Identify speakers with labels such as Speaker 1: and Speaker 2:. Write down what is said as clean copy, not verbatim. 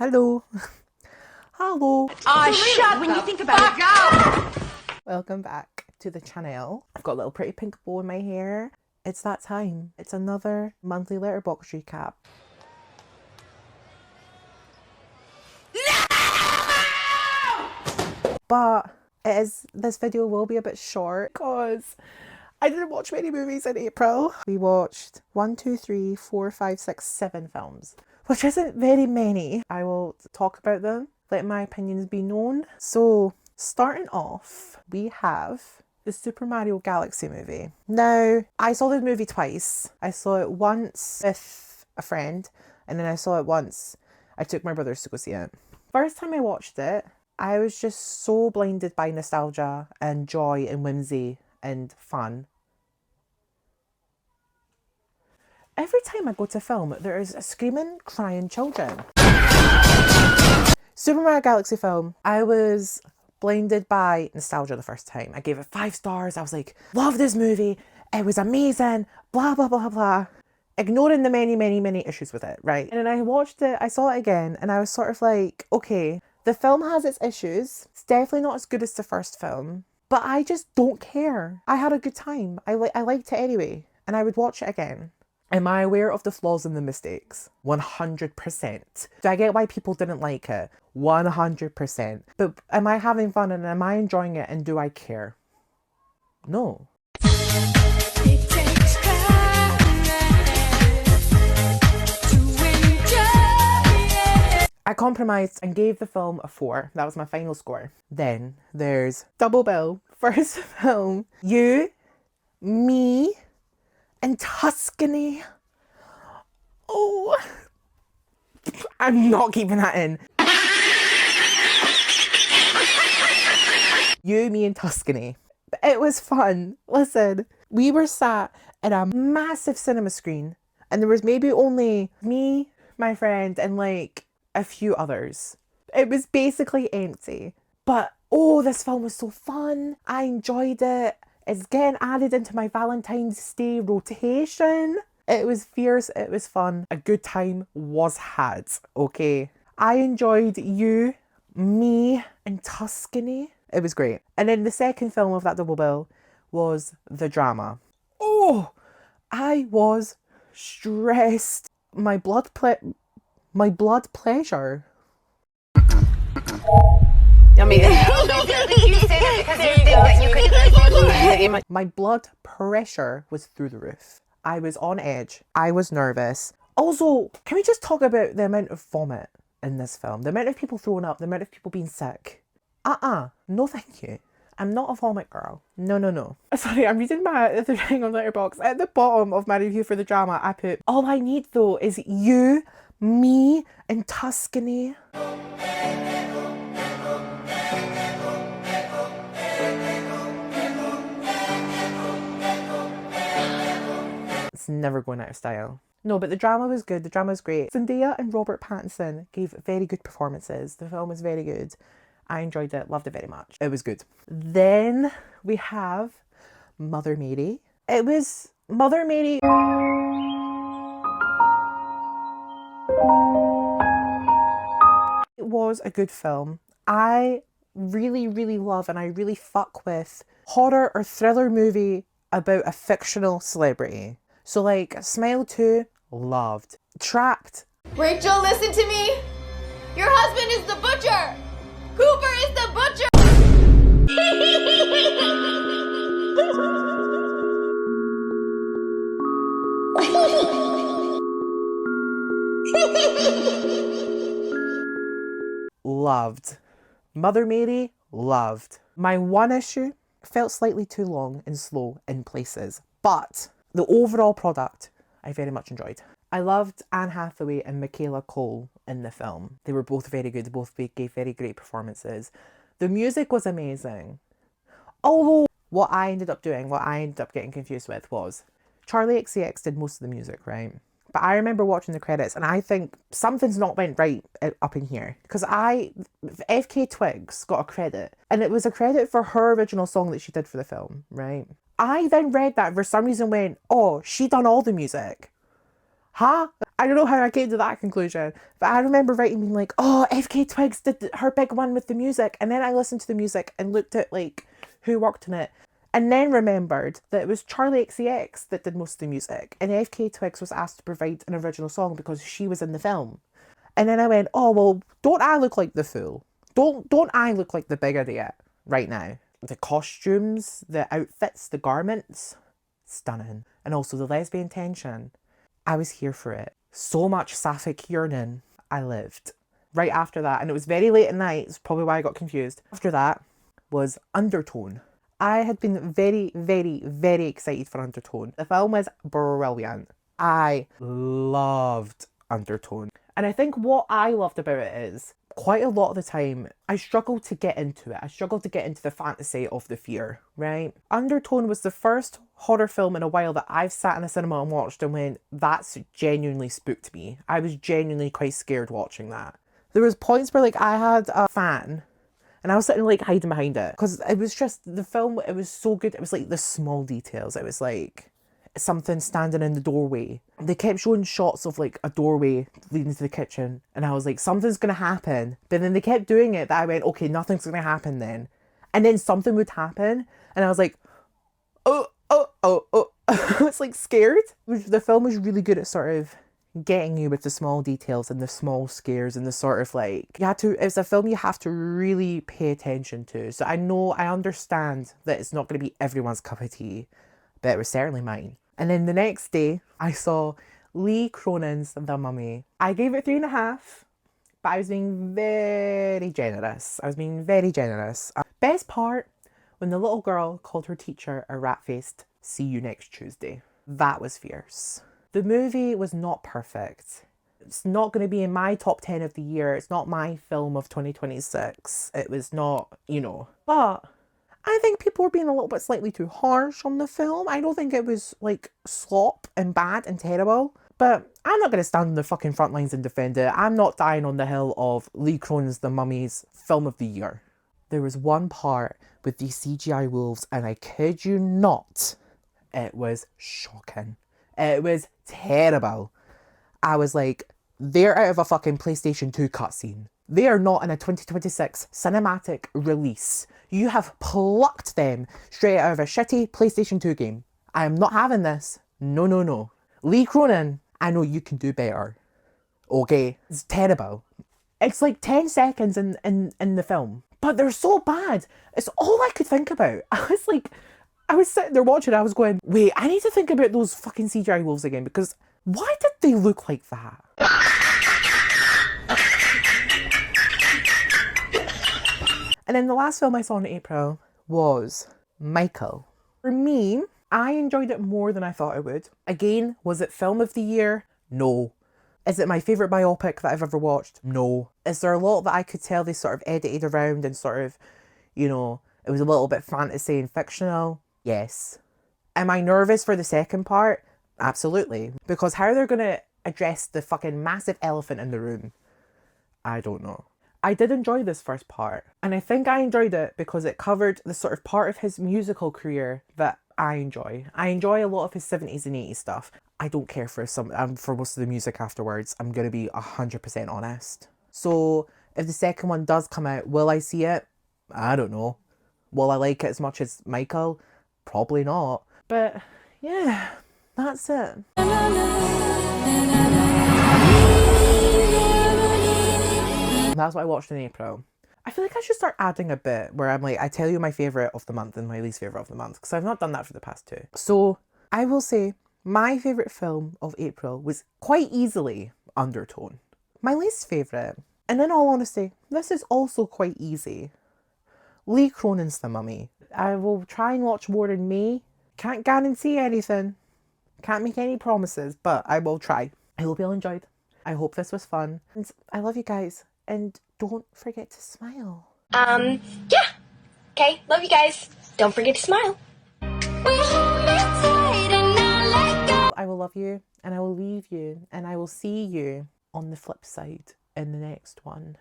Speaker 1: Hello. Hello.
Speaker 2: Shut when you think about it.
Speaker 1: Welcome back to the channel. I've got a little pretty pink bow in my hair. It's that time. It's another monthly letterboxd recap. No! But this video will be a bit short because I didn't watch many movies in April. We watched 1, 2, 3, 4, 5, 6, 7 films, which isn't very many. I will talk about them, let my opinions be known. So, starting off, we have the Super Mario Galaxy movie. Now, I saw this movie twice. I saw it once with a friend, and then I saw it once. I took my brothers to go see it. First time I watched it, I was just so blinded by nostalgia and joy and whimsy and fun. Every time I go to film, there is screaming, crying children. Super Mario Galaxy film, I was blinded by nostalgia the first time. I gave it 5 stars. I was like, love this movie. It was amazing. Blah, blah, blah, blah. Ignoring the many, many, many issues with it, right? And then I watched it, I saw it again, and I was sort of like, okay, the film has its issues. It's definitely not as good as the first film, but I just don't care. I had a good time. I liked it anyway, and I would watch it again. Am I aware of the flaws and the mistakes? 100%. Do I get why people didn't like it? 100%. But am I having fun and am I enjoying it and do I care? No.
Speaker 3: It takes courage to enjoy it.
Speaker 1: I compromised and gave the film a 4. That was my final score. Then there's double bill. First film, You, Me, and Tuscany. Oh, I'm not keeping that in. You, Me, and Tuscany. It was fun. Listen, we were sat in a massive cinema screen and there was maybe only me, my friend, and like a few others. It was basically empty. But oh, this film was so fun. I enjoyed it. It's getting added into my Valentine's Day rotation. It was fierce, it was fun. A good time was had, okay? I enjoyed You, Me, and Tuscany. It was great. And then the second film of that double bill was The Drama. Oh, I was stressed. My blood pressure.
Speaker 2: I mean, you say that because you think that you could.
Speaker 1: My blood pressure was through the roof. I was on edge. I was nervous. Also, can we just talk about the amount of vomit in this film? The amount of people throwing up, the amount of people being sick. No thank you. I'm not a vomit girl. No. Sorry, I'm reading the thing on Letterboxd. At the bottom of my review for The Drama, I put, all I need though is You, Me, and Tuscany. It's never going out of style. No, but The Drama was good. The Drama was great. Zendaya and Robert Pattinson gave very good performances. The film was very good. I enjoyed it, loved it very much. It was good. Then we have Mother Mary. It was Mother Mary. It was a good film. I really, really love and I really fuck with horror or thriller movie about a fictional celebrity. So like Smile 2, loved. Trapped.
Speaker 4: Rachel, listen to me. Your husband is the butcher. Cooper is the butcher.
Speaker 1: Loved. Mother Mary, loved. My one issue, felt slightly too long and slow in places, but the overall product I very much enjoyed. I loved Anne Hathaway and Michaela Cole in the film. They were both very good. They both gave very great performances. The music was amazing. Although what I ended up getting confused with was Charlie XCX did most of the music, right? But I remember watching the credits and I think something's not went right up in here. Because FK Twigs got a credit. And it was a credit for her original song that she did for the film, right? I then read that and for some reason went, oh, she done all the music. Huh? I don't know how I came to that conclusion, but I remember writing being like, oh, FK Twigs did her big one with the music. And then I listened to the music and looked at like who worked on it. And then remembered that it was Charlie XCX that did most of the music. And FK Twigs was asked to provide an original song because she was in the film. And then I went, oh, well, don't I look like the fool? Don't I look like the big idiot right now? The costumes, the outfits, the garments, stunning. And also the lesbian tension. I was here for it. So much sapphic yearning. I lived. Right after that, and it was very late at night, it's probably why I got confused. After that was Undertone. I had been very, very, very excited for Undertone. The film was brilliant. I loved Undertone. And I think what I loved about it is, quite a lot of the time, I struggled to get into it. I struggled to get into the fantasy of the fear, right? Undertone was the first horror film in a while that I've sat in a cinema and watched and went, that's genuinely spooked me. I was genuinely quite scared watching that. There was points where like I had a fan and I was sitting like hiding behind it because it was just the film. It was so good. It was like the small details. It was like something standing in the doorway. They kept showing shots of like a doorway leading to the kitchen, and I was like, something's gonna happen. But then they kept doing it that I went, okay, nothing's gonna happen then. And then something would happen, and I was like, oh. It's like scared. The film was really good at sort of getting you with the small details and the small scares and the sort of like, it's a film you have to really pay attention to. So I understand that it's not going to be everyone's cup of tea, but it was certainly mine. And then the next day I saw Lee Cronin's The Mummy. I gave it 3.5, but I was being very generous. Best part, when the little girl called her teacher a rat-faced "see you next Tuesday." That was fierce. The movie was not perfect. It's not going to be in my top 10 of the year. It's not my film of 2026. It was not, But I think people were being a little bit slightly too harsh on the film. I don't think it was like slop and bad and terrible. But I'm not going to stand on the fucking front lines and defend it. I'm not dying on the hill of Lee Cronin's The Mummy's film of the year. There was one part with these CGI wolves, and I kid you not, it was shocking. It was terrible. I was like, they're out of a fucking PlayStation 2 cutscene. They are not in a 2026 cinematic release. You have plucked them straight out of a shitty PlayStation 2 game. I am not having this. No. Lee Cronin, I know you can do better. Okay? It's terrible. It's like 10 seconds in the film. But they're so bad. It's all I could think about. I was sitting there watching, I was going, wait, I need to think about those fucking CGI wolves again, because why did they look like that? And then the last film I saw in April was Michael. For me, I enjoyed it more than I thought I would. Again, was it film of the year? No. Is it my favourite biopic that I've ever watched? No. Is there a lot that I could tell they sort of edited around and sort of, it was a little bit fantasy and fictional? Yes. Am I nervous for the second part? Absolutely. Because how they're going to address the fucking massive elephant in the room, I don't know. I did enjoy this first part, and I think I enjoyed it because it covered the sort of part of his musical career that I enjoy. I enjoy a lot of his 70s and 80s stuff. I don't care for for most of the music afterwards. I'm going to be 100% honest. So if the second one does come out, will I see it? I don't know. Will I like it as much as Michael? Probably not. But yeah, that's it. That's what I watched in April. I feel like I should start adding a bit where I'm like, I tell you my favourite of the month and my least favourite of the month, because I've not done that for the past two. So I will say my favourite film of April was quite easily Undertone. My least favourite, and in all honesty, this is also quite easy, Lee Cronin's The Mummy. I will try and watch more in May. Can't guarantee anything. Can't make any promises, but I will try. I hope you all enjoyed. I hope this was fun. And I love you guys. And don't forget to smile.
Speaker 2: Yeah. Okay, love you guys. Don't forget to smile.
Speaker 1: I will love you, and I will leave you, and I will see you on the flip side in the next one.